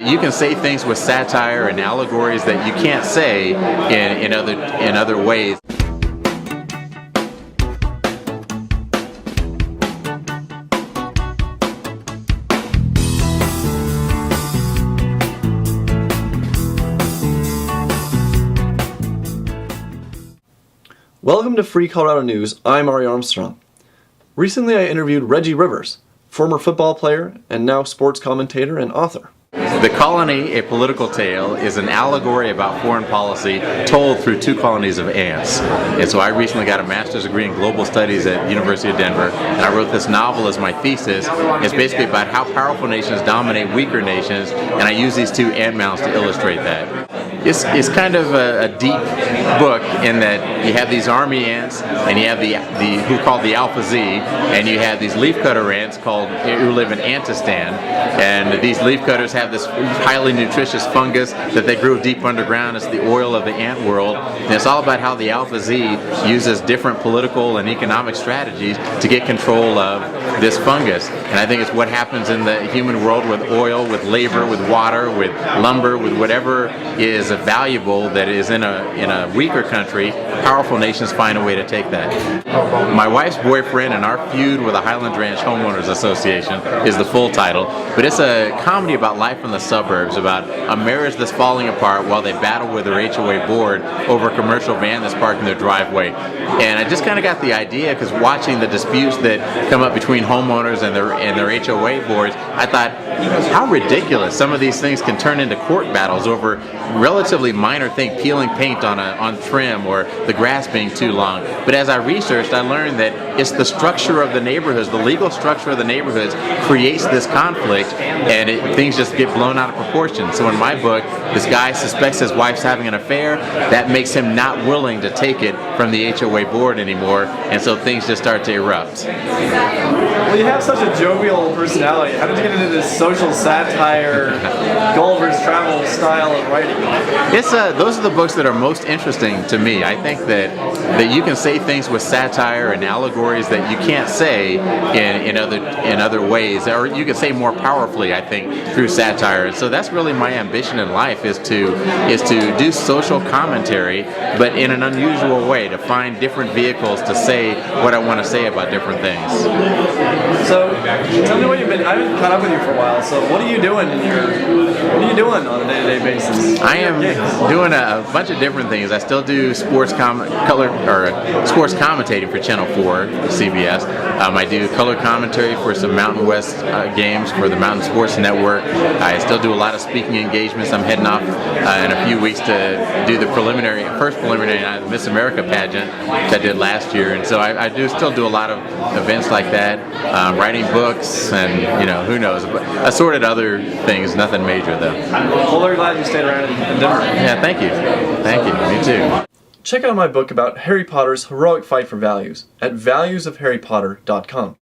You can say things with satire and allegories that you can't say in other ways. Welcome to Free Colorado News. I'm Ari Armstrong. Recently I interviewed Reggie Rivers, former football player and now sports commentator and author. The Colony, A Political Tale, is an allegory about foreign policy told through two colonies of ants. And so I recently got a master's degree in global studies at the University of Denver, and I wrote this novel as my thesis. It's basically about how powerful nations dominate weaker nations, and I use these two ant mounds to illustrate that. It's kind of a deep book in that you have these army ants, and you have the who are called the Alpha Z, and you have these leafcutter ants who live in Antistan, and these leafcutters have this highly nutritious fungus that they grow deep underground. It's the oil of the ant world, and it's all about how the Alpha Z uses different political and economic strategies to get control of this fungus. And I think it's what happens in the human world with oil, with labor, with water, with lumber, with whatever is valuable that is in a weaker country. Powerful nations find a way to take that. My wife's boyfriend and our feud with the Highland Ranch Homeowners Association is the full title, but it's a comedy about life in the suburbs, about a marriage that's falling apart while they battle with their HOA board over a commercial van that's parked in their driveway. And I just kind of got the idea because watching the disputes that come up between homeowners and their HOA boards, I thought, how ridiculous some of these things can turn into court battles over relatively minor thing, peeling paint on trim or the grass being too long. But as I researched, I learned that it's the structure of the neighborhoods, the legal structure of the neighborhoods creates this conflict, and things just get blown out of proportion. So in my book, this guy suspects his wife's having an affair. That makes him not willing to take it from the HOA board anymore, and so things just start to erupt. Well, you have such a jovial personality. How did you get into this social satire, Gulliver's Travel style of writing? Those are the books that are most interesting to me. I think that you can say things with satire and allegories that you can't say in other ways, or you can say more powerfully, I think, through satire. And so that's really my ambition in life, is to do social commentary, but in an unusual way, to find different vehicles to say what I want to say about different things. So tell me what you've been. I haven't caught up with you for a while. So what are you doing on a day-to-day basis? I am doing a bunch of different things. I still do sports commentating for Channel 4, CBS. I do color commentary for some Mountain West games for the Mountain Sports Network. I still do a lot of speaking engagements. I'm heading off in a few weeks to do the first preliminary night of the Miss America pageant that I did last year, and so I still do a lot of events like that, writing books, and who knows, assorted other things. Nothing major though. Well, very glad you stayed around in Denver. Yeah, thank you. Me too. Check out my book about Harry Potter's heroic fight for values at valuesofharrypotter.com.